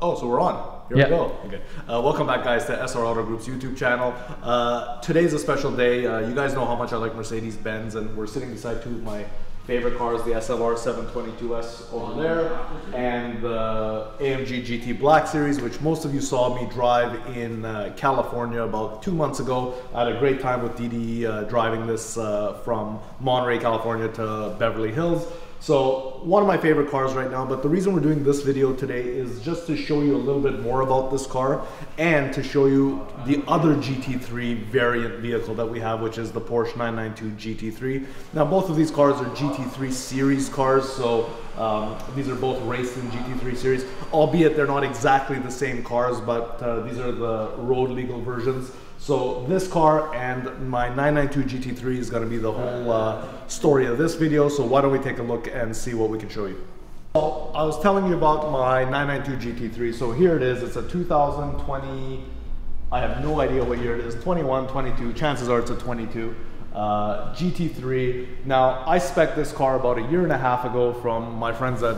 Oh, so we're on. Here we go. Okay. Welcome back, guys, to SR Auto Group's YouTube channel. Today's a special day. You guys know how much I like Mercedes-Benz, and we're sitting beside two of my favorite cars, the SLR 722S over there, and the AMG GT Black Series, which most of you saw me drive in California about 2 months ago. I had a great time with DD driving this from Monterey, California to Beverly Hills. So one of my favorite cars right now, but the reason we're doing this video today is just to show you a little bit more about this car and to show you the other GT3 variant vehicle that we have, which is the Porsche 992 GT3. Now both of these cars are GT3 series cars, so these are both raced in GT3 series, albeit they're not exactly the same cars, but these are the road legal versions. So this car and my 992 GT3 is going to be the whole story of this video, so why don't we take a look and see what we can show you. Well, I was telling you about my 992 GT3, so here it is. It's a 2020, I have no idea what year it is, 21, 22, chances are it's a 22. GT3. Now, I spec'd this car about 1.5 years ago from my friends at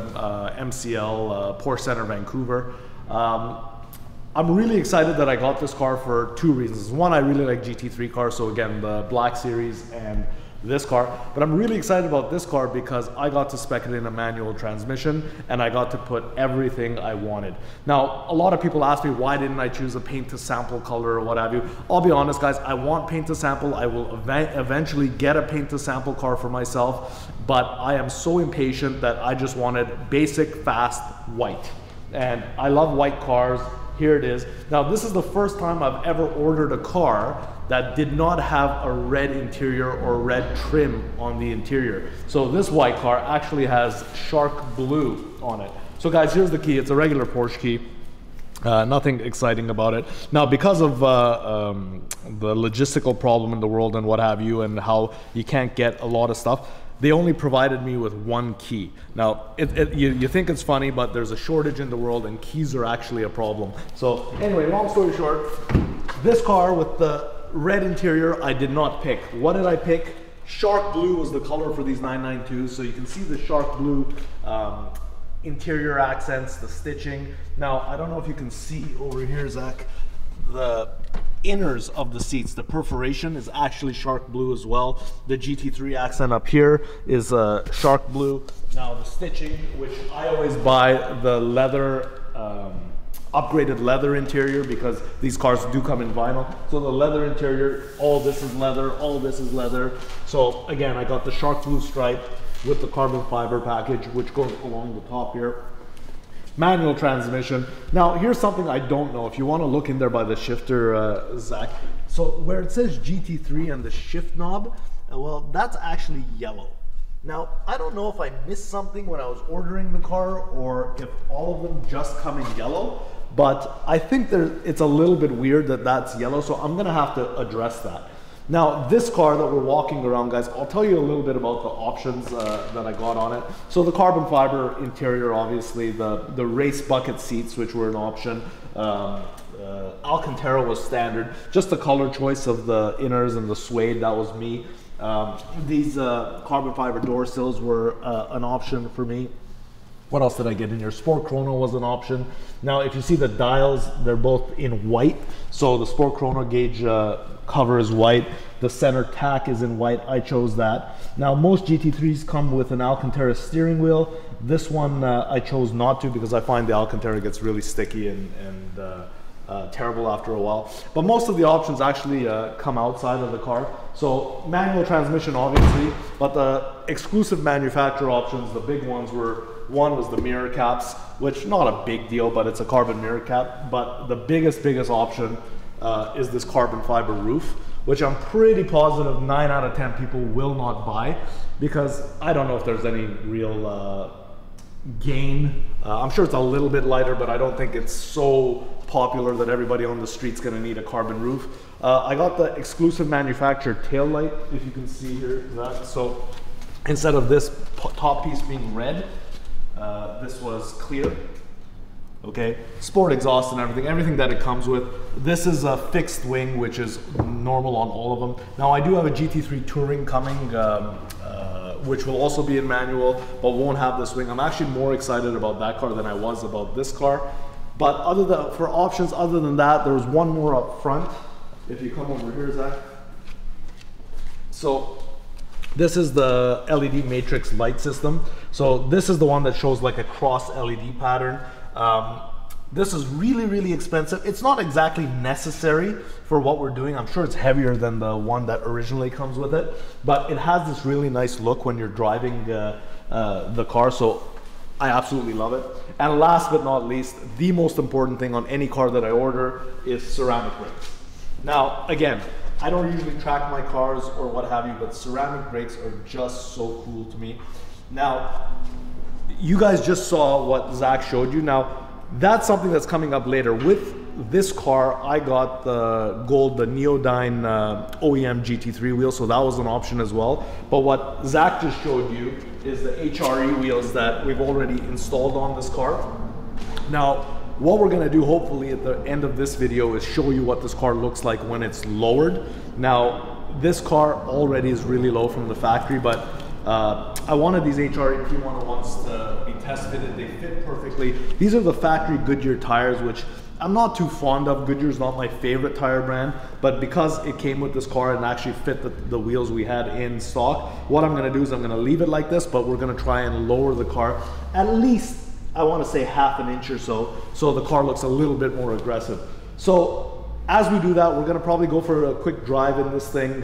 MCL, Porsche Center, Vancouver. I'm really excited that I got this car for two reasons. One, I really like GT3 cars, so again, the Black Series and this car. But I'm really excited about this car because I got to spec it in a manual transmission and I got to put everything I wanted. Now, a lot of people ask me, why didn't I choose a paint to sample color or what have you? I'll be honest, guys, I want paint to sample. I will eventually get a paint to sample car for myself, but I am so impatient that I just wanted basic, fast, white. And I love white cars. Here it is. Now, this is the first time I've ever ordered a car that did not have a red interior or red trim on the interior. So this white car actually has shark blue on it. So guys, here's the key. It's a regular Porsche key. Nothing exciting about it. Now, because of the logistical problem in the world and what have you, and how you can't get a lot of stuff, they only provided me with one key. Now, you think it's funny, but there's a shortage in the world and keys are actually a problem. So anyway, long story short, this car with the red interior, I did not pick. What did I pick? Shark blue was the color for these 992s. So you can see the shark blue interior accents, the stitching. Now, I don't know if you can see over here, Zach, the inners of the seats, the perforation is actually shark blue as well. The GT3 accent up here is shark blue. Now the stitching, which I always buy the leather, upgraded leather interior, because these cars do come in vinyl. So the leather interior, all this is leather, all this is leather. So again, I got the shark blue stripe with the carbon fiber package, which goes along the top here. Manual transmission. Now, here's something I don't know. If you want to look in there by the shifter, Zach. So where it says GT3 and the shift knob, well, that's actually yellow. Now, I don't know if I missed something when I was ordering the car or if all of them just come in yellow, but I think it's a little bit weird that that's yellow, so I'm going to have to address that. Now, this car that we're walking around, guys, I'll tell you a little bit about the options that I got on it. So the carbon fiber interior, obviously, the race bucket seats, which were an option. Alcantara was standard. Just the color choice of the inners and the suede, that was me. These carbon fiber door sills were an option for me. What else did I get in here? Sport Chrono was an option. Now, if you see the dials, they're both in white. So the Sport Chrono gauge cover is white. The center tack is in white. I chose that. Now, most GT3s come with an Alcantara steering wheel. This one I chose not to because I find the Alcantara gets really sticky and terrible after a while. But most of the options actually come outside of the car. So manual transmission, obviously, but the exclusive manufacturer options, the big ones were, one was the mirror caps, which not a big deal, but it's a carbon mirror cap. But the biggest option is this carbon fiber roof, which I'm pretty positive 9 out of 10 people will not buy, because I don't know if there's any real gain. I'm sure it's a little bit lighter, but I don't think it's so popular that everybody on the street's gonna need a carbon roof. I got the exclusive manufacturer tail light, if you can see here. So instead of this top piece being red, this was clear. Okay, sport exhaust and everything that it comes with. This is a fixed wing, which is normal on all of them. Now, I do have a GT3 Touring coming, which will also be in manual, but won't have this wing. I'm actually more excited about that car than I was about this car. But for options other than that, there's one more up front. If you come over here, Zach. So this is the LED matrix light system. So this is the one that shows like a cross LED pattern. This is really, really expensive. It's not exactly necessary for what we're doing. I'm sure it's heavier than the one that originally comes with it, but it has this really nice look when you're driving the car. So I absolutely love it. And last but not least, the most important thing on any car that I order is ceramic brakes. Now, again, I don't usually track my cars or what have you, but ceramic brakes are just so cool to me. Now, you guys just saw what Zach showed you. Now, that's something that's coming up later. With this car, I got the gold, the Neodyne OEM GT3 wheel, so that was an option as well. But what Zach just showed you is the HRE wheels that we've already installed on this car. Now, what we're gonna do hopefully at the end of this video is show you what this car looks like when it's lowered. Now, this car already is really low from the factory, but I wanted these HRE P101s to be test fitted. They fit perfectly. These are the factory Goodyear tires, which I'm not too fond of. Goodyear's not my favorite tire brand, but because it came with this car and actually fit the wheels we had in stock, what I'm gonna do is I'm gonna leave it like this, but we're gonna try and lower the car at least, I wanna say half an inch or so the car looks a little bit more aggressive. So as we do that, we're gonna probably go for a quick drive in this thing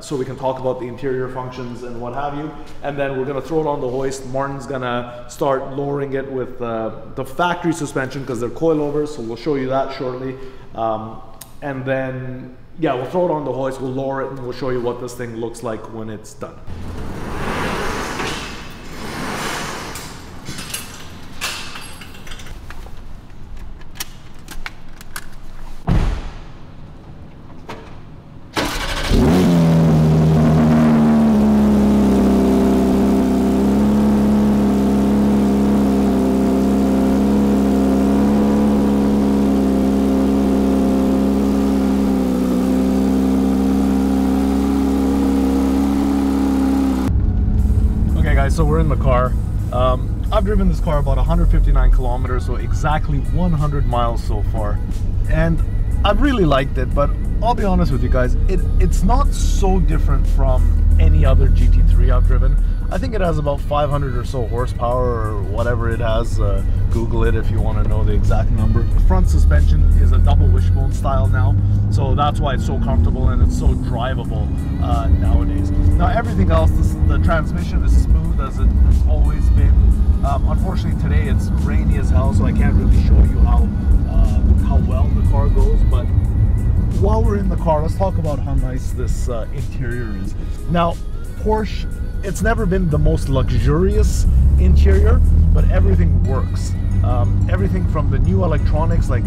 so we can talk about the interior functions and what have you. And then we're gonna throw it on the hoist. Martin's gonna start lowering it with the factory suspension because they're coilovers, so we'll show you that shortly. And then, yeah, we'll throw it on the hoist, we'll lower it, and we'll show you what this thing looks like when it's done. So we're in the car. I've driven this car about 159 kilometers, so exactly 100 miles so far, and I've really liked it. But I'll be honest with you guys, it's not so different from any other GT3 I've driven. I think it has about 500 or so horsepower or whatever it has. Google it if you want to know the exact number. The front suspension is a double wishbone style now, so that's why it's so comfortable and it's so drivable nowadays. Now everything else, the transmission is smooth as it has always been. Unfortunately today it's rainy as hell, so I can't really show you how well the car goes, but while we're in the car, let's talk about how nice this interior is. Now, Porsche, it's never been the most luxurious interior, but everything works. Everything from the new electronics like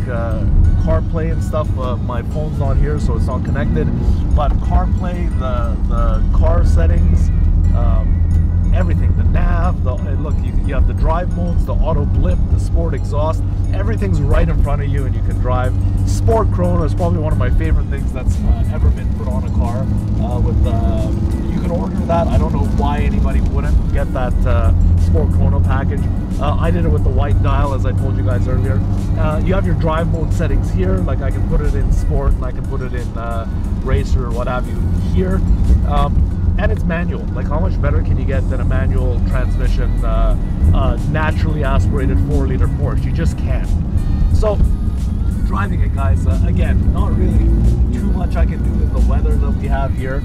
CarPlay and stuff. My phone's not here, so it's not connected, but CarPlay, the car settings, everything, the nav, look, you have the drive modes, the auto blip, the sport exhaust, everything's right in front of you and you can drive. Sport Chrono is probably one of my favorite things that's ever been put on a car. You can order that. I don't know why anybody wouldn't get that Sport Chrono package. I did it with the white dial, as I told you guys earlier. You have your drive mode settings here, like I can put it in sport and I can put it in racer or what have you here. And it's manual. Like, how much better can you get than a manual transmission, naturally aspirated 4-liter Porsche? You just can't. So, driving it, guys, again, not really too much I can do with the weather that we have here,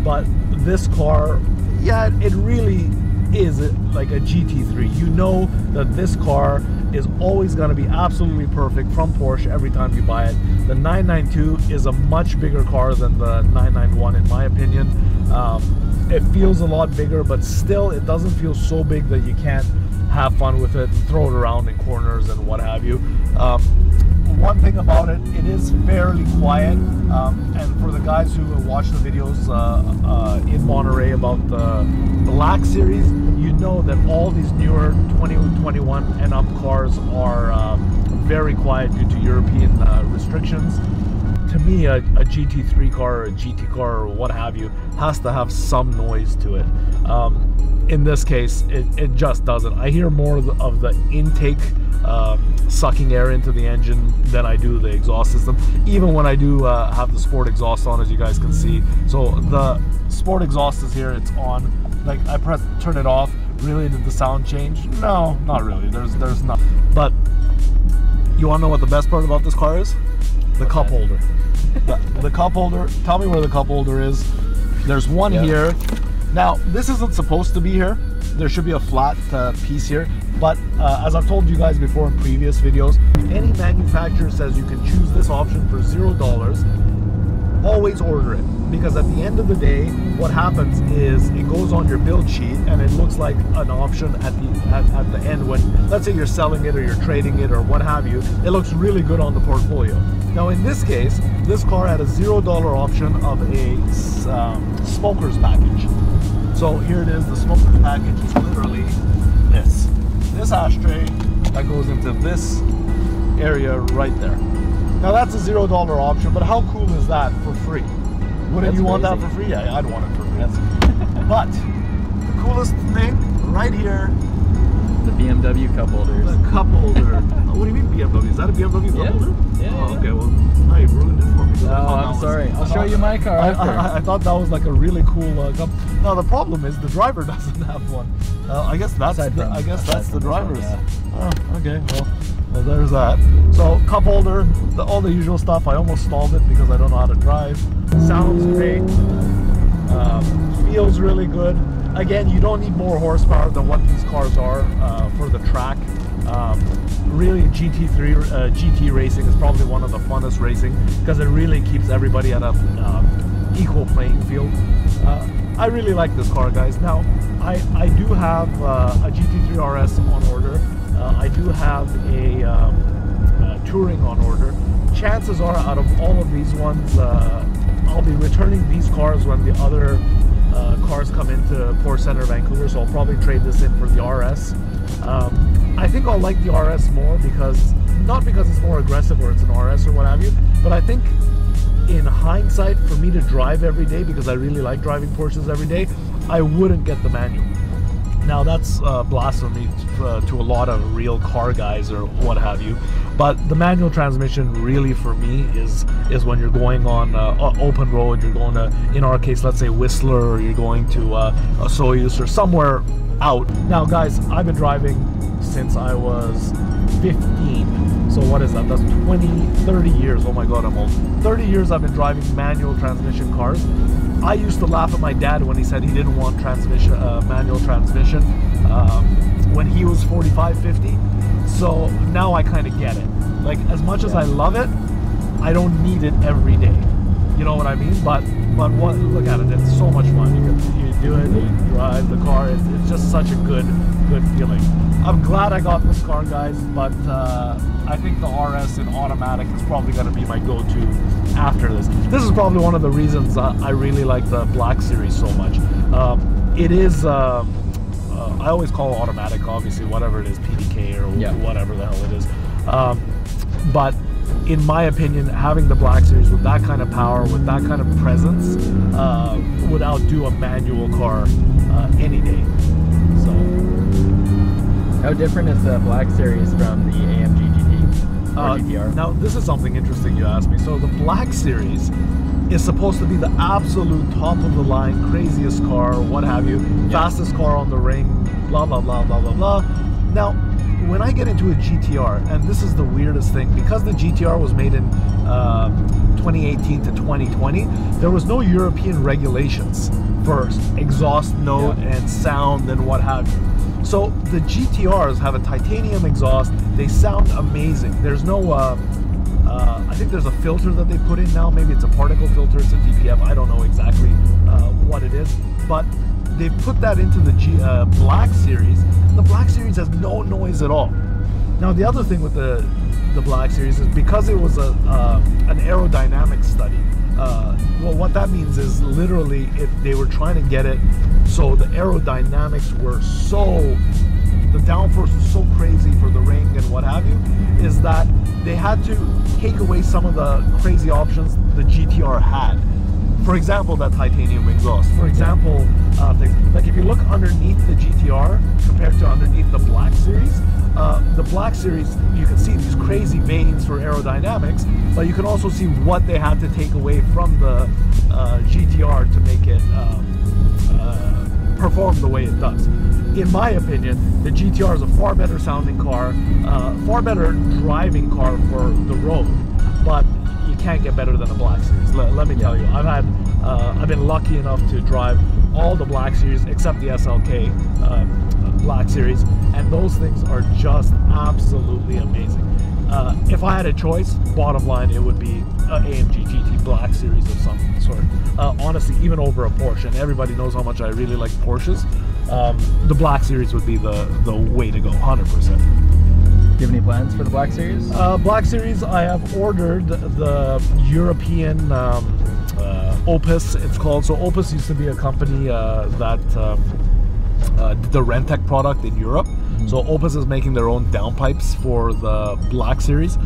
but this car, yeah, it really is like a GT3. You know that this car is always going to be absolutely perfect from Porsche every time you buy it. The 992 is a much bigger car than the 991 in my opinion. It feels a lot bigger, but still it doesn't feel so big that you can't have fun with it and throw it around in corners and what have you. One thing about it, it is fairly quiet, and for the guys who watch the videos in Monterey about the Black Series, you know that all these newer 2021 and up cars are very quiet due to European restrictions. to me, a GT3 car or a GT car or what have you has to have some noise to it. In this case, it just doesn't. I hear more of the intake sucking air into the engine than I do the exhaust system, even when I do have the sport exhaust on, as you guys can see. So the sport exhaust is here, it's on. Like, I turn it off. Really, did the sound change? No, not really. There's not. But you want to know what the best part about this car is? The cup holder. The cup holder. Tell me where the cup holder is. There's one here. Now, this isn't supposed to be here. There should be a flat piece here. But as I've told you guys before in previous videos, any manufacturer says you can choose this option for $0. Always order it, because at the end of the day, what happens is it goes on your build sheet and it looks like an option at the end when, let's say, you're selling it or you're trading it or what have you. It looks really good on the portfolio. Now, in this case, this car had a $0 option of a smoker's package. So here it is. The smoker's package is literally this ashtray that goes into this area right there. Now, that's a $0 option, but how cool is that for free? Wouldn't you want that for free? Yeah, I'd want it for free. But the coolest thing right here, the Bmw Cup Holders. The cup holder. What do you mean BMW? Is that a BMW cup holder? Yeah. Oh, okay. Well, now you've ruined it for me. No, I'm sorry. I'll show you my car after. I thought that was like a really cool cup. Now the problem is the driver doesn't have one. I guess that's the driver's. Yeah. Oh, okay. Well, there's that. So cup holder, all the usual stuff. I almost stalled it because I don't know how to drive. Sounds great. Feels really good. Again, you don't need more horsepower than what these cars are for the track. Really, GT3 GT racing is probably one of the funnest racing because it really keeps everybody at a equal playing field. I really like this car, guys. Now, I do have a GT3 RS on order. I do have a Touring on order. Chances are, out of all of these ones, I'll be returning these cars when the other cars come into Porsche Center, Vancouver, so I'll probably trade this in for the RS. I think I'll like the RS more because, not because it's more aggressive or it's an RS or what have you, but I think in hindsight, for me to drive every day, because I really like driving Porsches every day, I wouldn't get the manual. Now, that's blasphemy to a lot of real car guys or what have you, but the manual transmission really for me is when you're going on open road, you're going to, in our case, let's say Whistler, or you're going to a Soyuz or somewhere out. Now, guys, I've been driving since I was 15. So what is that? That's 30 years. Oh my God, I'm old. 30 years I've been driving manual transmission cars. I used to laugh at my dad when he said he didn't want manual transmission when he was 45, 50. So now I kind of get it. Like, as much as I love it, I don't need it every day. You know what I mean? But look at it. It's so much fun. You do it, you drive the car. It's just such a good feeling. I'm glad I got this car, guys, but I think the RS in automatic is probably going to be my go-to after this. This is probably one of the reasons I really like the Black Series so much. It is, I always call it automatic, obviously, whatever it is, PDK or whatever the hell it is. But in my opinion, having the Black Series with that kind of power, with that kind of presence, would outdo a manual car any day. So, how different is the Black Series from the AMG GT or GTR? Now, this is something interesting you asked me. So the Black Series is supposed to be the absolute top of the line, craziest car, what have you, fastest car on the ring, blah, blah, blah, blah, blah, blah. Now, when I get into a GTR, and this is the weirdest thing, because the GTR was made in 2018 to 2020, there was no European regulations for exhaust note and sound and what have you. So the GTRs have a titanium exhaust. They sound amazing. There's no, I think there's a filter that they put in now. Maybe it's a particle filter, it's a DPF. I don't know exactly what it is, but they put that into the Black Series. The Black Series has no noise at all. Now, the other thing with the Black Series is because it was an aerodynamic study. Well, what that means is literally they were trying to get it so the aerodynamics were so the downforce was so crazy for the ring and what have you, is that they had to take away some of the crazy options the GTR had. For example, that titanium exhaust. For example, things like if you look underneath the GTR compared to underneath the Black Series, the Black Series, you can see these crazy veins for aerodynamics, but you can also see what they had to take away from the GTR to make it perform the way it does. In my opinion, the GTR is a far better sounding car, far better driving car for the road, but you can't get better than a Black Series. Let me tell you, I've been lucky enough to drive all the Black Series except the SLK Black Series, and those things are just absolutely amazing. If I had a choice, bottom line, it would be an AMG GT Black Series of some sort. Honestly, even over a Porsche, and everybody knows how much I really like Porsches. The Black Series would be the way to go, 100%. Do you have any plans for the Black Series? Black Series, I have ordered the European Opus, it's called. So Opus used to be a company that did the Rentec product in Europe. So Opus is making their own downpipes for the Black Series.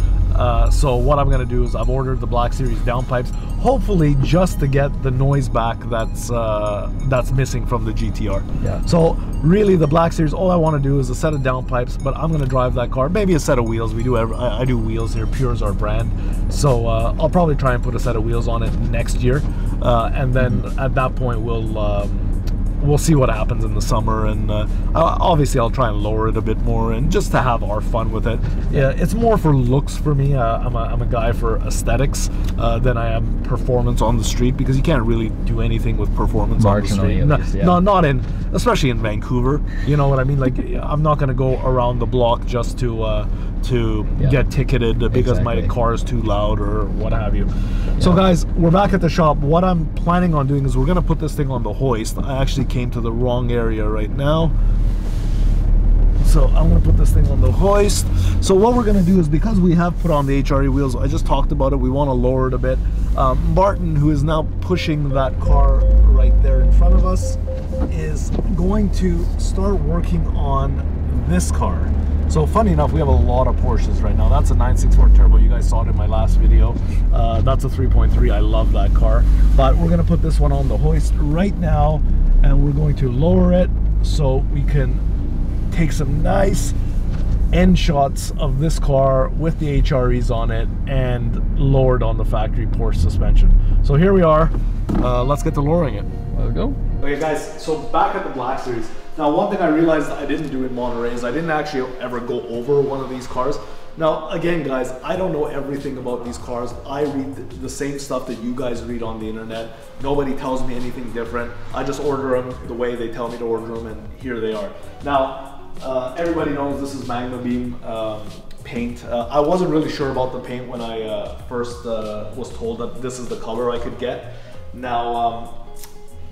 So what I'm gonna do is I've ordered the Black Series downpipes, hopefully just to get the noise back that's missing from the GTR. Yeah. So really, the Black Series, all I want to do is a set of downpipes, but I'm gonna drive that car. Maybe a set of wheels. I do wheels here. Pure is our brand. So I'll probably try and put a set of wheels on it next year, and then at that point we'll see what happens in the summer, and obviously I'll try and lower it a bit more, and just to have our fun with it. Yeah, it's more for looks for me. I'm a guy for aesthetics than I am performance on the street, because you can't really do anything with performance on the street. No, not in, especially in Vancouver. You know what I mean? Like, I'm not gonna go around the block just to get ticketed because my car is too loud or what have you. So guys, we're back at the shop. What I'm planning on doing is we're gonna put this thing on the hoist. I actually came to the wrong area right now, so I'm gonna put this thing on the hoist. So what we're gonna do is, because we have put on the HRE wheels, I just talked about it, we want to lower it a bit. Martin, who is now pushing that car right there in front of us, is going to start working on this car. So funny enough, we have a lot of Porsches right now. That's a 964 turbo. You guys saw it in my last video. That's a 3.3. I love that car. But we're gonna put this one on the hoist right now, and we're going to lower it so we can take some nice end shots of this car with the HREs on it and lowered on the factory Porsche suspension. So here we are. Let's get to lowering it. Let's go. Okay guys, so back at the Black Series. Now, one thing I realized I didn't do in Monterey is I didn't actually ever go over one of these cars. Now, again, guys, I don't know everything about these cars. I read the same stuff that you guys read on the internet. Nobody tells me anything different. I just order them the way they tell me to order them, and here they are. Now, everybody knows this is Magma Beam paint. I wasn't really sure about the paint when I first was told that this is the color I could get. Now,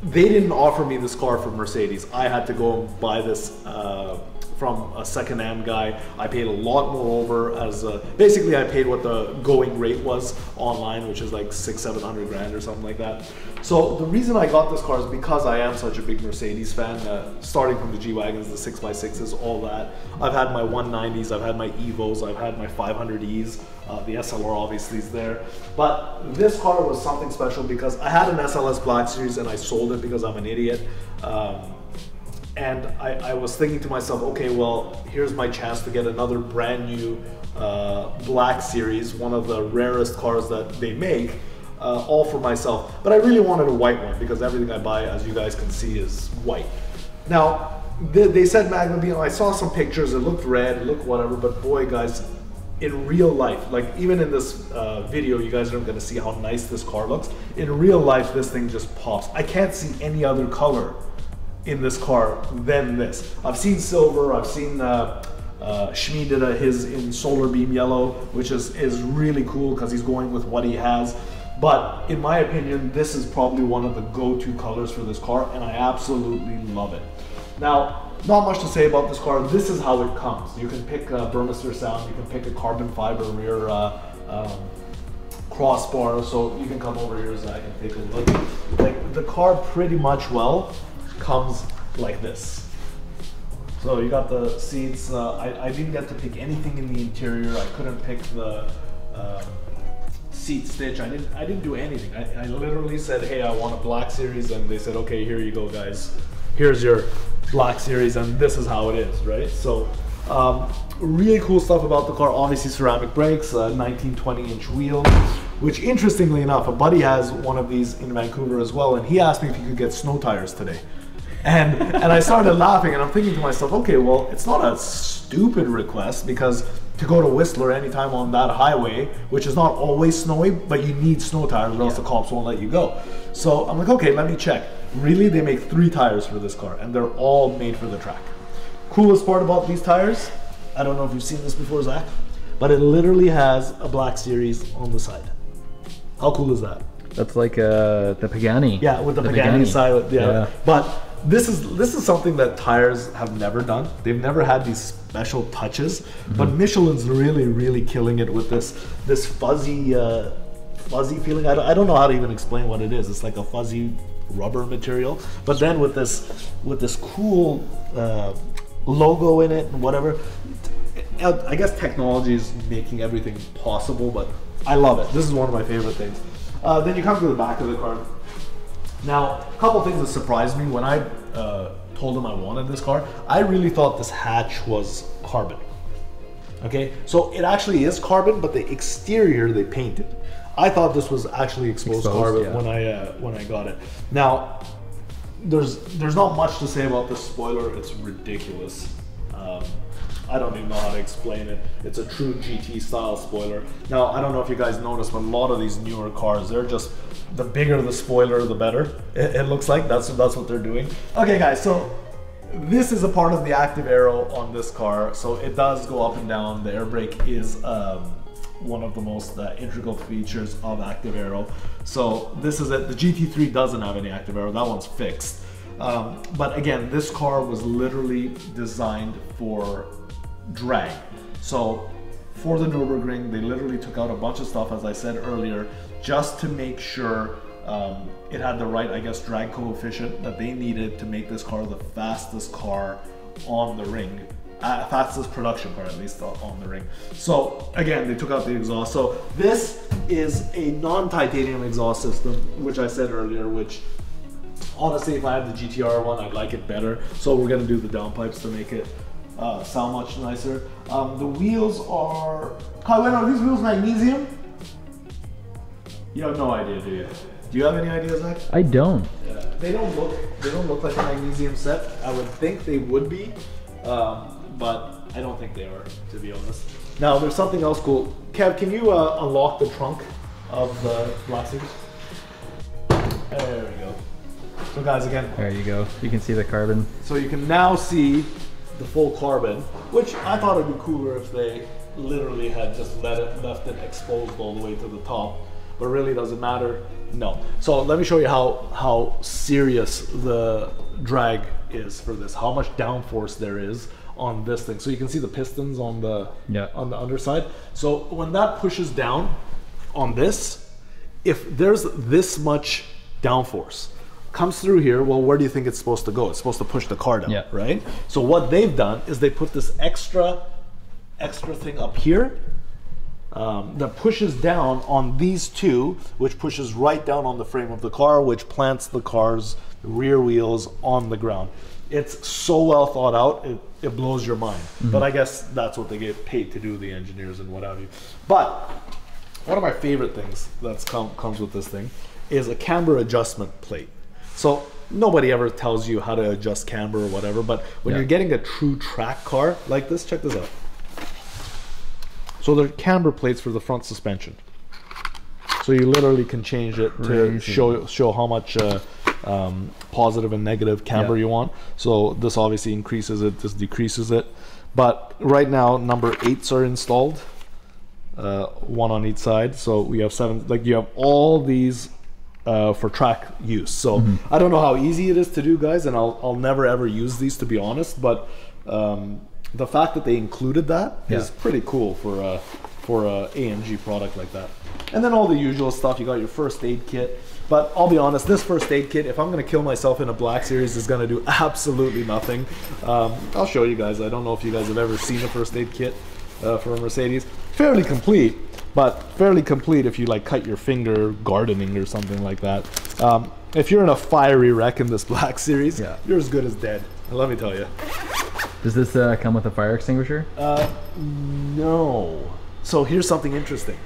they didn't offer me this car from Mercedes. I had to go and buy this from a second-hand guy. I paid a lot more over, as basically I paid what the going rate was online, which is like 600-700 grand or something like that. So the reason I got this car is because I am such a big Mercedes fan, starting from the G-Wagons, the 6x6s, all that. I've had my 190s, I've had my Evos, I've had my 500Es, the SLR obviously is there. But this car was something special because I had an SLS Black Series and I sold it because I'm an idiot. And I was thinking to myself, okay, well, here's my chance to get another brand new Black Series, one of the rarest cars that they make, all for myself. But I really wanted a white one because everything I buy, as you guys can see, is white. Now, they said Magma Beam. I saw some pictures, it looked red, it looked whatever, but boy, guys, in real life, like even in this video, you guys aren't gonna see how nice this car looks. In real life, this thing just pops. I can't see any other color in this car than this. I've seen silver, I've seen Shmi did his in solar beam yellow, which is really cool because he's going with what he has. But in my opinion, this is probably one of the go-to colors for this car, and I absolutely love it. Now, not much to say about this car. This is how it comes. You can pick a Burmester sound, you can pick a carbon fiber rear crossbar, so you can come over here, Zach, and take a look. Like, the car pretty much comes like this. So you got the seats. I didn't get to pick anything in the interior. I couldn't pick the seat stitch. I didn't do anything. I literally said, hey, I want a black series, and they said, okay, here you go, guys. Here's your black series, and this is how it is, right? So really cool stuff about the car. Obviously ceramic brakes, 19-20-inch wheels, which interestingly enough, a buddy has one of these in Vancouver as well, and he asked me if he could get snow tires today. And I started laughing, and I'm thinking to myself, okay, well, it's not a stupid request, because to go to Whistler anytime on that highway, which is not always snowy, but you need snow tires or else the cops won't let you go. So I'm like, okay, let me check. Really, they make 3 tires for this car, and they're all made for the track. Coolest part about these tires, I don't know if you've seen this before, Zach, but it literally has a black series on the side. How cool is that? That's like the Pagani. Yeah, with the Pagani side. Yeah. But this is something that tires have never done. They've never had these special touches, but Michelin's really killing it with this fuzzy feeling. I don't know how to even explain what it is. It's like a fuzzy rubber material, but then with this cool logo in it and whatever. I guess technology is making everything possible, but I love it. This is one of my favorite things. Then you come to the back of the car. Now, a couple things that surprised me when I told them I wanted this car. I really thought this hatch was carbon. Okay, so it actually is carbon, but the exterior they painted. I thought this was actually exposed carbon when I got it. Now, there's not much to say about this spoiler. It's ridiculous. I don't even know how to explain it. It's a true GT style spoiler. Now, I don't know if you guys noticed, but a lot of these newer cars, they're just, the bigger the spoiler, the better. It looks like that's what they're doing. Okay, guys, so this is a part of the active aero on this car. So it does go up and down. The air brake is one of the most integral features of active aero. So this is it. The GT3 doesn't have any active aero. That one's fixed. But again, this car was literally designed for drag. So for the Nürburgring, they literally took out a bunch of stuff, as I said earlier, just to make sure it had the right, I guess, drag coefficient that they needed to make this car the fastest car on the ring. Fastest production car, at least, on the ring. So again, they took out the exhaust. So this is a non-titanium exhaust system, which I said earlier, which honestly, if I had the GTR one, I'd like it better. So we're gonna do the downpipes to make it sound much nicer. The wheels are, are these wheels magnesium? You have no idea, do you? Do you have any idea, Zach? I don't. Yeah. They don't look like a magnesium set. I would think they would be, but I don't think they are, to be honest. Now, there's something else cool. Kev, can you unlock the trunk of the Black Series? There we go. So guys, again. There you go. You can see the carbon. So you can now see the full carbon, which I thought it would be cooler if they literally had just left it exposed all the way to the top, but really doesn't matter. No. So let me show you how serious the drag is for this, how much downforce there is on this thing. So you can see the pistons on the underside. So when that pushes down on this, if there's this much downforce comes through here, well, where do you think it's supposed to go? It's supposed to push the car down, right? So what they've done is they put this extra thing up here that pushes down on these two, which pushes right down on the frame of the car, which plants the car's rear wheels on the ground. It's so well thought out, it blows your mind. But I guess that's what they get paid to do, the engineers and what have you. But one of my favorite things that comes with this thing is a camber adjustment plate. So nobody ever tells you how to adjust camber or whatever, but when you're getting a true track car like this, check this out. So they're camber plates for the front suspension. So you literally can change it to show how much positive and negative camber you want. So this obviously increases it, this decreases it. But right now, number 8s are installed, one on each side. So we have 7, like you have all these for track use. So I don't know how easy it is to do, guys, and I'll never ever use these, to be honest, but the fact that they included that is pretty cool for a AMG product like that. And then all the usual stuff. You got your first aid kit. But I'll be honest, this first aid kit, if I'm going to kill myself in a black series, is going to do absolutely nothing. I'll show you guys. I don't know if you guys have ever seen a first aid kit for a Mercedes. Fairly complete, but fairly complete if you like cut your finger gardening or something like that. If you're in a fiery wreck in this black series, you're as good as dead. And let me tell you. Does this come with a fire extinguisher? No. So here's something interesting.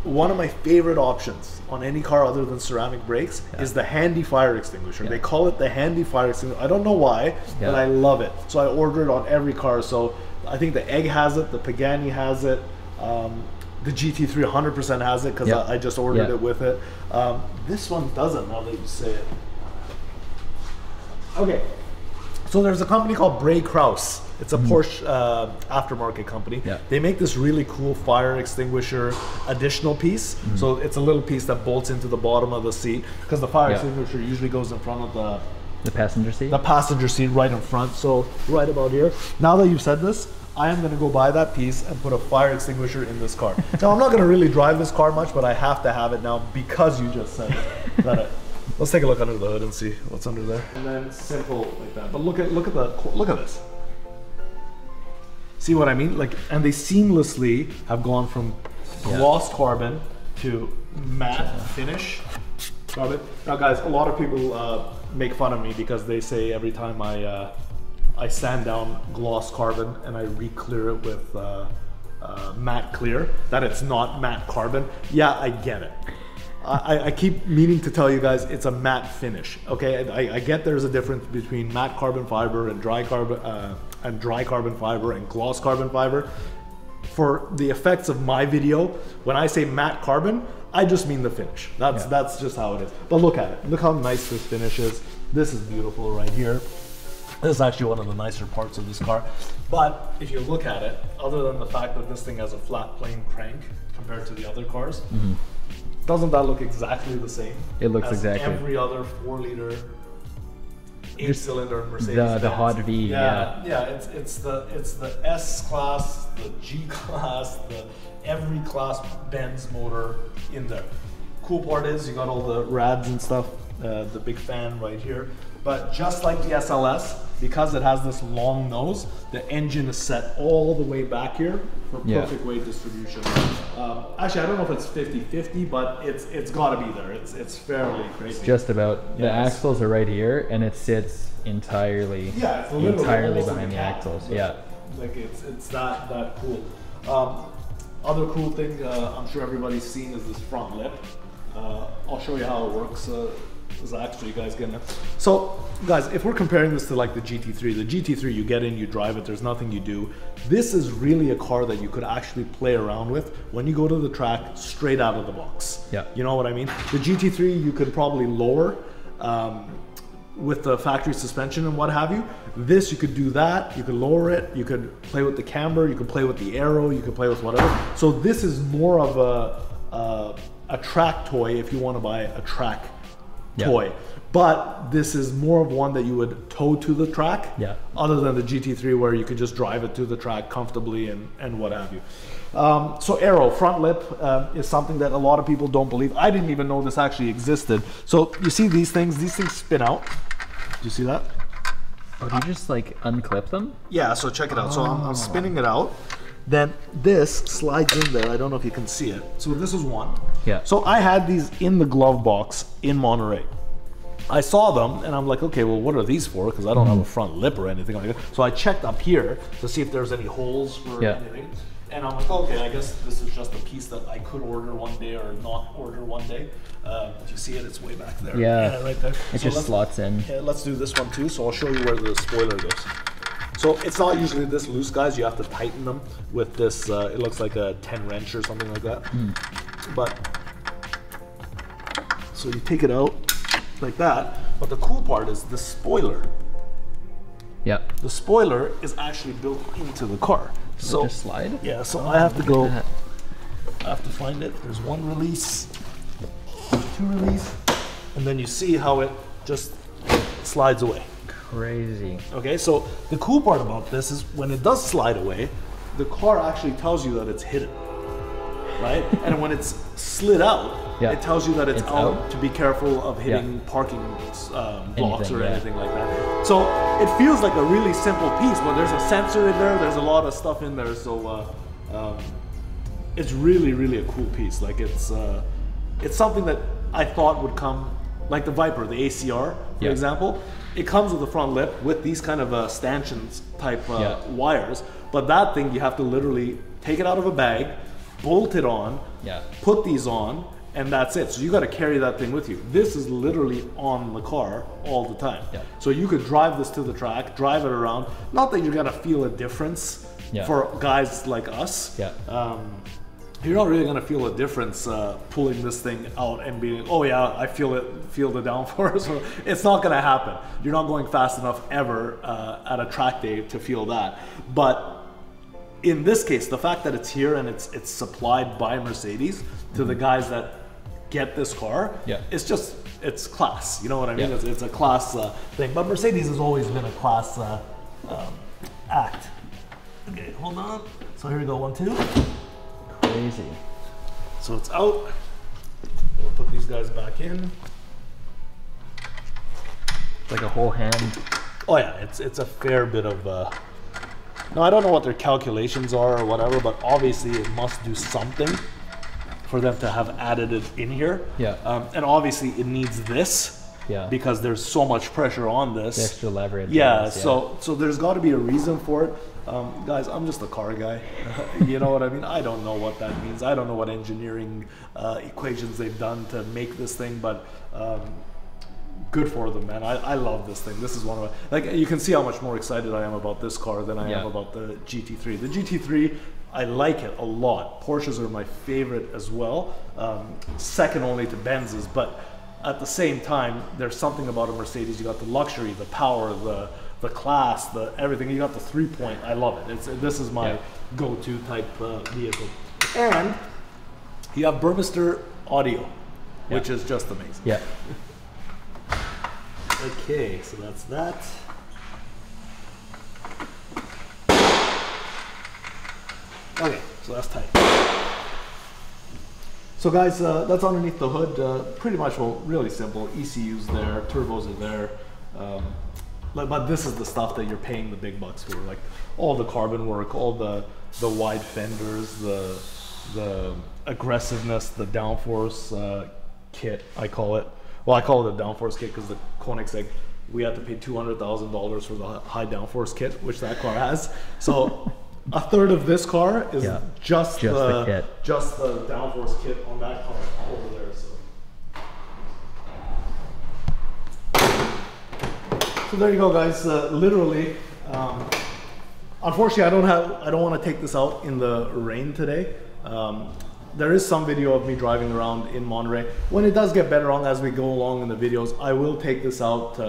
One of my favorite options on any car other than ceramic brakes is the handy fire extinguisher. They call it the handy fire extinguisher. I don't know why, but I love it. So I order it on every car. So I think the Egg has it, the Pagani has it, the GT3 100% has it because I just ordered it with it. This one doesn't, now that you say it. Okay, so there's a company called Bray Kraus. It's a Porsche aftermarket company. They make this really cool fire extinguisher additional piece. So it's a little piece that bolts into the bottom of the seat because the fire extinguisher usually goes in front of the passenger seat? The passenger seat right in front. So right about here. Now that you've said this, I am going to go buy that piece and put a fire extinguisher in this car. Now, I'm not going to really drive this car much, but I have to have it now because you just said it. Let's take a look under the hood and see what's under there. And then simple like that. But look at this. See what I mean? Like, and they seamlessly have gone from gloss carbon to matte finish carbon. Now, guys, a lot of people make fun of me because they say every time I sand down gloss carbon and I re-clear it with matte clear, that it's not matte carbon. Yeah, I get it. I keep meaning to tell you guys it's a matte finish. Okay, I get there's a difference between matte carbon fiber and dry carbon fiber and gloss carbon fiber. For the effects of my video, when I say matte carbon, I just mean the finish. That's just how it is. But look at it. Look how nice this finish is. This is beautiful right here. This is actually one of the nicer parts of this car. But if you look at it, other than the fact that this thing has a flat plane crank compared to the other cars, doesn't that look exactly the same? It looks as exactly. Every other 4-liter 8-cylinder Mercedes. The hot V. It's the S class, the G class, the every class Benz motor in there. Cool part is you got all the rads and stuff, the big fan right here. But just like the SLS, because it has this long nose, the engine is set all the way back here for perfect weight distribution. Actually, I don't know if it's 50-50, but it's got to be there. It's fairly crazy. It's just about. The axles are right here, and it sits entirely, it's entirely behind the axles. Like it's that cool. Other cool thing I'm sure everybody's seen is this front lip. I'll show you how it works. Zach, so you guys get it. So guys, if we're comparing this to like the GT3 you get in, you drive it, there's nothing you do. This is really a car that you could actually play around with when you go to the track straight out of the box. You know what I mean? The GT3 you could probably lower with the factory suspension and what have you. This you could do that, you could lower it, you could play with the camber, you could play with the aero, you could play with whatever. So this is more of a track toy if you want to buy a track toy, but this is more of one that you would tow to the track, other than the GT3 where you could just drive it to the track comfortably and what have you. So aero, front lip is something that a lot of people don't believe. I didn't even know this actually existed. So you see these things spin out. Do you see that? Oh, do you just like unclip them? Yeah, so check it out. So I'm spinning it out. Then this slides in there. I don't know if you can see it. So this is one. So I had these in the glove box in Monterey. I saw them and I'm like, okay, well, what are these for? Because I don't have a front lip or anything like that. So I checked up here to see if there's any holes for anything. And I'm like, okay, I guess this is just a piece that I could order one day or not order one day. If you see it, it's way back there. Right there. It just slots in. Let's do this one too. So I'll show you where the spoiler goes. So it's not usually this loose, guys. You have to tighten them with this, it looks like a 10 wrench or something like that. But, so you take it out like that. But the cool part is the spoiler. The spoiler is actually built into the car. So just slide? Yeah, so I have to go, I have to find it. There's one release, two release, and then you see how it just slides away. Crazy. Okay, so the cool part about this is when it does slide away, the car actually tells you that it's hidden. right? And when it's slid out, Yeah. it tells you that it's out to be careful of hitting Yeah. parking blocks or yeah. anything like that. So it feels like a really simple piece, but there's a sensor in there, there's a lot of stuff in there, so it's really, really a cool piece. Like it's something that I thought would come, like the Viper, the ACR, for example. It comes with a front lip with these kind of stanchions type wires, but that thing you have to literally take it out of a bag, bolt it on, put these on, and that's it. So you got to carry that thing with you. This is literally on the car all the time. So you could drive this to the track, drive it around. Not that you're gonna feel a difference for guys like us. You're not really gonna feel a difference pulling this thing out and being, oh yeah, I feel the downforce. It's not gonna happen. You're not going fast enough ever at a track day to feel that. But in this case, the fact that it's here and it's supplied by Mercedes to the guys that get this car, it's class. You know what I mean? It's a class thing. But Mercedes has always been a class act. Okay, hold on. So here we go, 1, 2. Crazy. So it's out. We'll put these guys back in. Like a whole hand. Oh yeah, it's a fair bit of. Now I don't know what their calculations are or whatever, but obviously it must do something for them to have added it in here. And obviously it needs this. Because there's so much pressure on this. The extra leverage. So there's got to be a reason for it. Guys, I'm just a car guy. You know what I mean? I don't know what that means. I don't know what engineering equations they've done to make this thing, but good for them, man. I love this thing. This is one of my, like, you can see how much more excited I am about this car than I am about the GT3. The GT3, I like it a lot. Porsches are my favorite as well, second only to Benz's, but at the same time, there's something about a Mercedes. You got the luxury, the power, the class, the everything. You got the 3-point. I love it. This is my go-to type vehicle. And you have Burmester audio, which is just amazing. Okay, so that's that. Okay, so that's tight. So guys, that's underneath the hood. Pretty much, well, really simple. ECU's there, turbos are there. But this is the stuff that you're paying the big bucks for, like all the carbon work, all the wide fenders, the aggressiveness, the downforce kit, I call it. Well, I call it a downforce kit because the Koenigsegg, we had to pay $200,000 for the high downforce kit, which that car has. So a third of this car is just the kit. Just the downforce kit on that car over there. So there you go, guys. Literally, unfortunately, I don't want to take this out in the rain today. There is some video of me driving around in Monterey. When it does get better on as we go along in the videos, I will take this out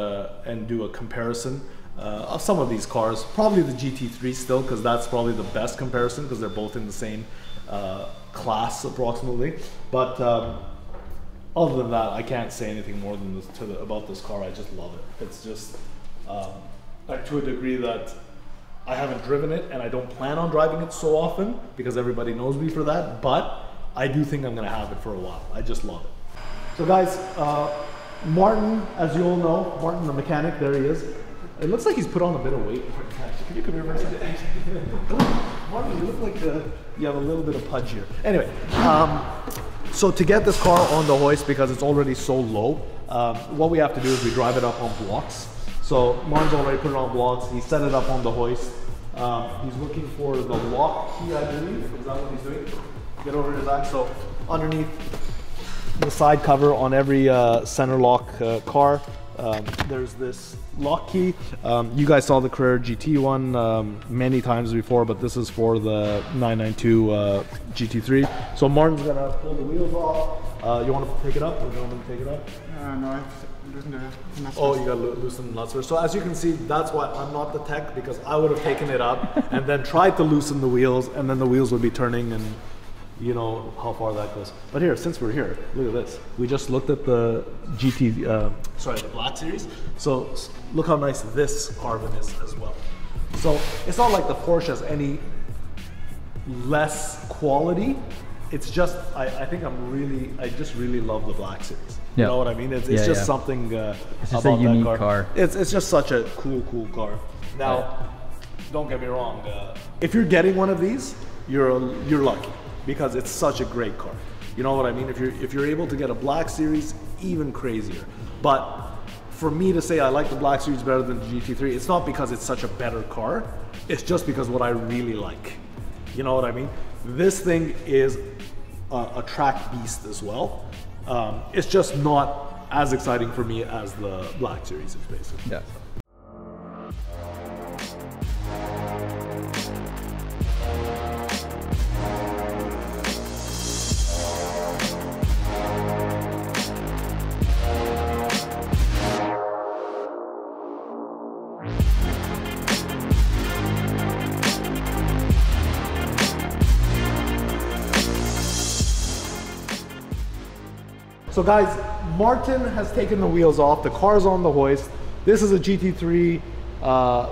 and do a comparison of some of these cars. Probably the GT3 still, because that's probably the best comparison, because they're both in the same class approximately. But other than that, I can't say anything more than this about this car. I just love it. It's just like to a degree that I haven't driven it, and I don't plan on driving it so often because everybody knows me for that. But I do think I'm gonna have it for a while. I just love it. So guys, Martin, as you all know, Martin the mechanic, there he is. It looks like he's put on a bit of weight. Can you come here for a second? Martin, you look like you have a little bit of pudge here. Anyway, so to get this car on the hoist, because it's already so low, what we have to do is we drive it up on blocks. So Martin's already put it on blocks. He set it up on the hoist. He's looking for the lock key, I believe. Is that what he's doing? Get over to that. So underneath the side cover on every center lock car, there's this lock key. You guys saw the Carrera GT one many times before, but this is for the 992 GT3. So Martin's gonna pull the wheels off. You want to pick it up, or do you want me to take it up? No, I have to loosen the nuts. Oh, you gotta loosen the nuts first. So as you can see, that's why I'm not the tech, because I would have taken it up and then tried to loosen the wheels, and then the wheels would be turning, and you know how far that goes. But here, since we're here, look at this. We just looked at the the Black Series. So look how nice this carbon is as well. So it's not like the Porsche has any less quality it's just, I think I just really love the Black Series. Yeah. You know what I mean? It's just something it's just about a unique that car. It's just such a cool car. Now, don't get me wrong. If you're getting one of these, you're lucky because it's such a great car. You know what I mean? If you're able to get a Black Series, even crazier. But for me to say I like the Black Series better than the GT3, it's not because it's such a better car. It's just because what I really like. You know what I mean? This thing is a track beast as well. It's just not as exciting for me as the Black Series is basically. Yeah. So guys, Martin has taken the wheels off, the car's on the hoist. This is a GT3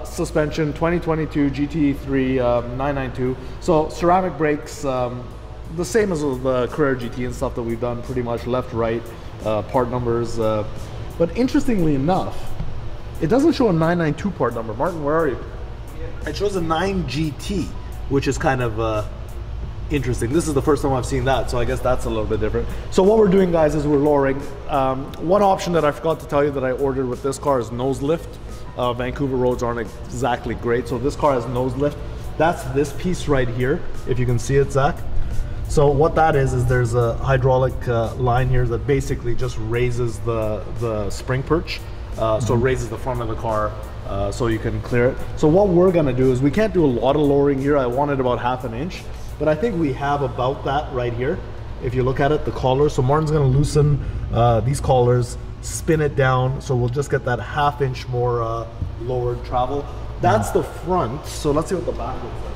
suspension, 2022 GT3 992. So ceramic brakes, the same as the Carrera GT and stuff that we've done, pretty much left, right, part numbers. But interestingly enough, it doesn't show a 992 part number. Martin, where are you? It shows a 9GT, which is kind of interesting. This is the first time I've seen that, so I guess that's a little bit different. So what we're doing, guys, is we're lowering. One option that I forgot to tell you that I ordered with this car is nose lift. Vancouver roads aren't exactly great, so this car has nose lift. That's this piece right here, if you can see it, Zach. So what that is there's a hydraulic line here that basically just raises the spring perch. So it raises the front of the car so you can clear it. So what we're gonna do is, we can't do a lot of lowering here. I wanted about 1/2 inch. But I think we have about that right here. If you look at it, the collar. So Martin's gonna loosen these collars, spin it down. So we'll just get that 1/2 inch more lowered travel. That's the front. So let's see what the back looks like.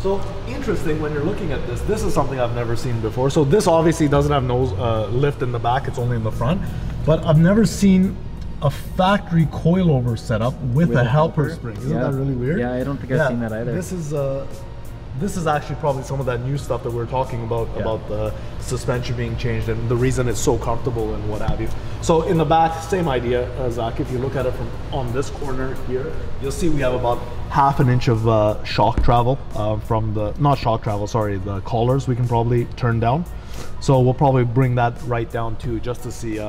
So interesting when you're looking at this. This is something I've never seen before. So this obviously doesn't have nose lift in the back. It's only in the front. But I've never seen a factory coilover setup with a helper spring. Isn't that really weird? Yeah, I don't think I've seen that either. This is actually probably some of that new stuff that we're talking about the suspension being changed and the reason it's so comfortable and what have you. So in the back, same idea, Zach. If you look at it from on this corner here, you'll see we have about 1/2 inch of shock travel from the, not shock travel, sorry, the collars we can probably turn down. So we'll probably bring that right down too, just to see.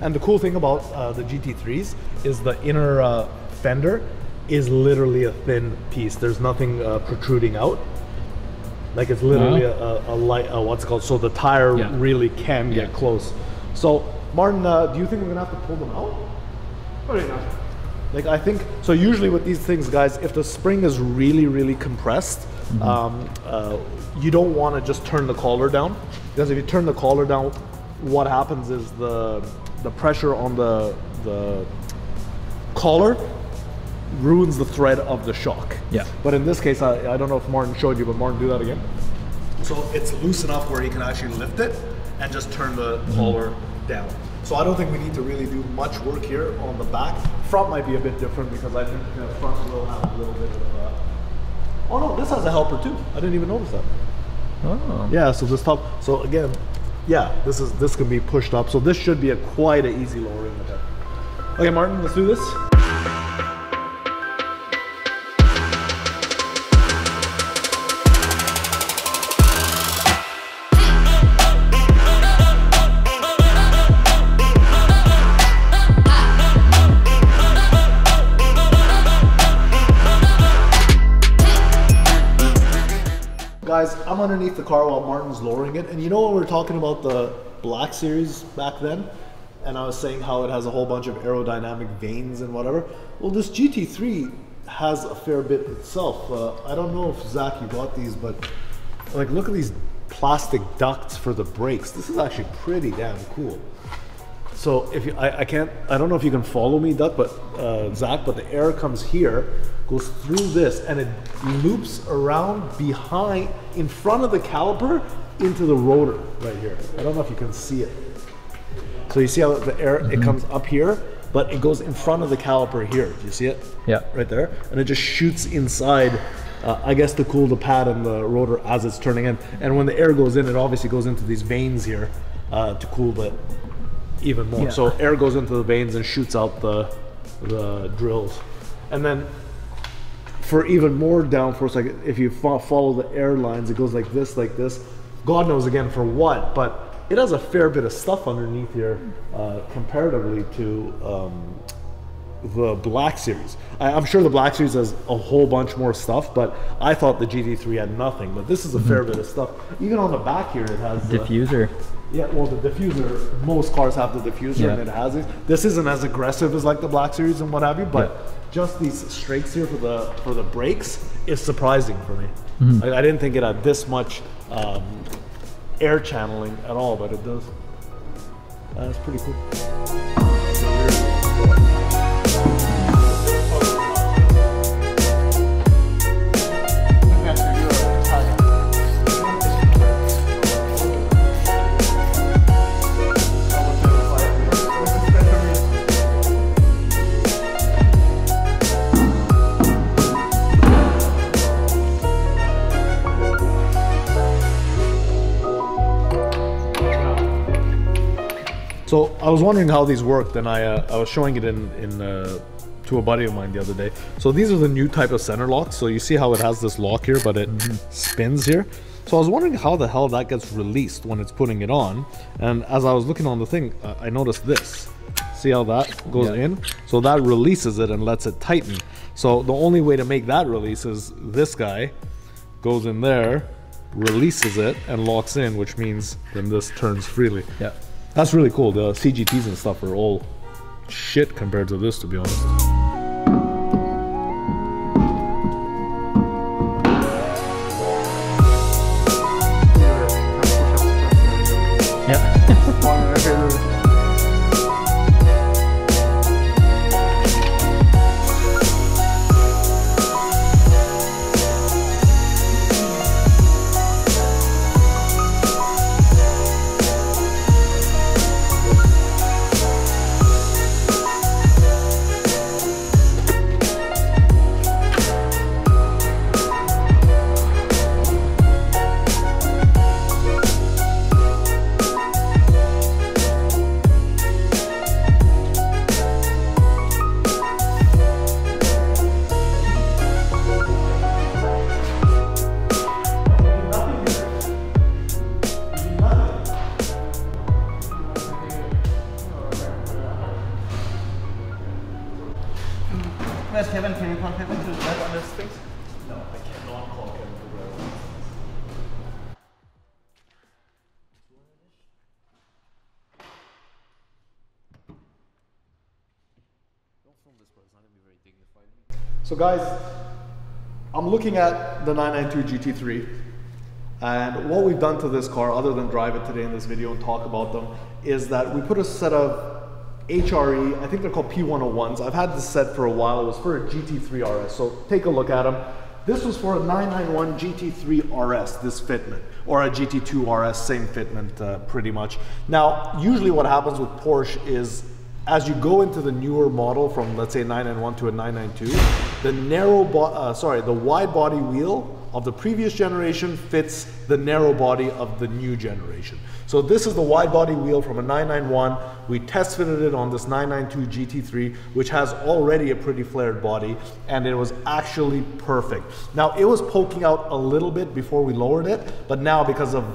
And the cool thing about the GT3s is the inner fender is literally a thin piece. There's nothing protruding out. Like it's literally a light, what's it called? So the tire really can get close. So Martin, do you think we're gonna have to pull them out? Probably not. Like I think, so usually with these things, guys, if the spring is really compressed, you don't want to just turn the collar down, because if you turn the collar down, what happens is the pressure on the collar ruins the thread of the shock. Yeah. But in this case, I don't know if Martin showed you, but Martin, do that again. So it's loose enough where you can actually lift it and just turn the collar down. So I don't think we need to really do much work here on the back. Front might be a bit different because I think the front will have a little bit of oh no, this has a helper too. I didn't even notice that. Oh. Yeah, so this top, so again, yeah, this can be pushed up. So this should be quite an easy lowering attack. Okay, Martin, let's do this. Guys, I'm underneath the car while Martin's lowering it, and you know when we were talking about the Black Series back then, and I was saying how it has a whole bunch of aerodynamic vanes and whatever? Well, this GT3 has a fair bit itself. I don't know if Zach, you got these, but like look at these plastic ducts for the brakes. This is actually pretty damn cool. So if you, I don't know if you can follow me, Duck, but Zach, but the air comes here, goes through this, and it loops around behind, in front of the caliper, into the rotor right here. I don't know if you can see it. So you see how the air, it comes up here, but it goes in front of the caliper here. Do you see it? Yeah. Right there. And it just shoots inside I guess to cool the pad and the rotor as it's turning in. And when the air goes in, it obviously goes into these vanes here to cool it even more. Yeah. So air goes into the vanes and shoots out the drills. And then for even more downforce, like if you follow the air lines, it goes like this, like this. God knows again for what, but it has a fair bit of stuff underneath here comparatively to the Black Series. I'm sure the Black Series has a whole bunch more stuff, but I thought the GT3 had nothing. But this is a fair bit of stuff. Even on the back here, it has diffuser. Yeah, well, the diffuser, most cars have the diffuser, and it has it. This isn't as aggressive as like the Black Series and what have you, but just these strakes here for the brakes is surprising for me. I didn't think it had this much air channeling at all, but it does. That's pretty cool. So I was wondering how these worked, and I was showing it to a buddy of mine the other day. So these are the new type of center locks. So you see how it has this lock here, but it spins here. So I was wondering how the hell that gets released when it's putting it on. And as I was looking on the thing, I noticed this. See how that goes in? So that releases it and lets it tighten. So the only way to make that release is this guy goes in there, releases it, and locks in, which means then this turns freely. Yeah. That's really cool. The CGTs and stuff are all shit compared to this, to be honest. Yeah. Where's Kevin? Can you call Kevin to drive on this thing? No, I cannot call Kevin to drive on this. So guys, I'm looking at the 992 GT3, and what we've done to this car, other than drive it today in this video and talk about them, is that we put a set of HRE, I think they're called P101s. I've had this set for a while. It was for a GT3 RS, so take a look at them. This was for a 991 GT3 RS, this fitment, or a GT2 RS, same fitment pretty much. Now, usually what happens with Porsche is as you go into the newer model from, let's say, 991 to a 992, the wide body wheel of the previous generation fits the narrow body of the new generation. So this is the wide body wheel from a 991. We test fitted it on this 992 GT3, which has already a pretty flared body, and it was actually perfect. Now, it was poking out a little bit before we lowered it, but now because of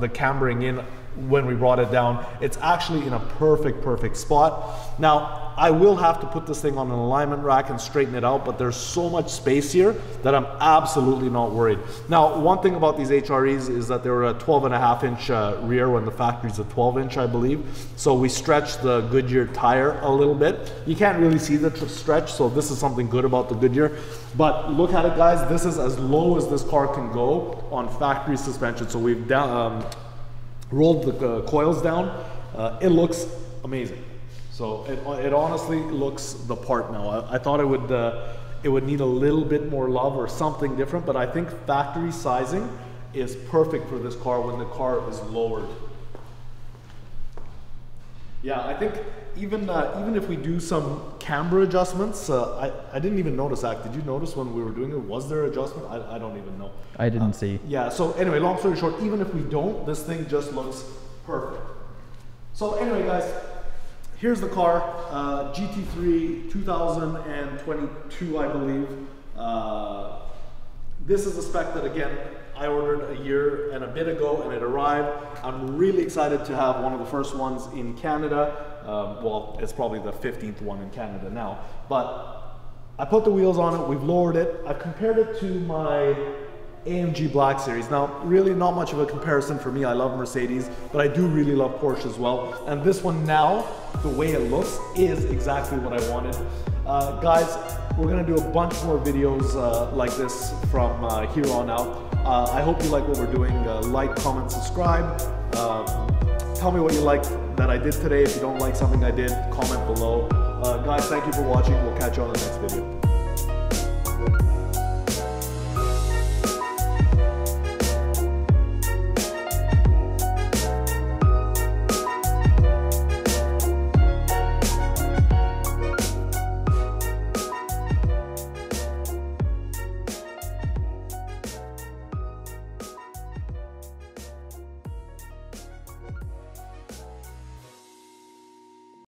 the cambering in when we brought it down, it's actually in a perfect spot. Now, I will have to put this thing on an alignment rack and straighten it out, but there's so much space here that I'm absolutely not worried. Now, one thing about these HREs is that they're a 12.5-inch rear when the factory's a 12-inch, I believe. So we stretched the Goodyear tire a little bit. You can't really see the stretch, so this is something good about the Goodyear. But look at it, guys. This is as low as this car can go on factory suspension. So we've rolled the coils down. It looks amazing. So it honestly looks the part now. I thought it would need a little bit more love or something different, but I think factory sizing is perfect for this car when the car is lowered. Yeah, I think even if we do some camber adjustments, I didn't even notice that. Did you notice when we were doing it? Was there adjustment? I don't even know. I didn't see. Yeah, so anyway, long story short, even if we don't, this thing just looks perfect. So anyway, guys, here's the car, GT3 2022, I believe. This is a spec that, again, I ordered a year and a bit ago, and it arrived. I'm really excited to have one of the first ones in Canada. Well, it's probably the 15th one in Canada now. But I put the wheels on it, we've lowered it. I've compared it to my AMG Black Series. Now, really not much of a comparison for me. I love Mercedes, but I do really love Porsche as well. And this one now, the way it looks, is exactly what I wanted. Guys, we're gonna do a bunch more videos like this from here on out. I hope you like what we're doing. Like, comment, subscribe. Tell me what you like that I did today. If you don't like something I did, comment below. Guys, thank you for watching. We'll catch you on the next video.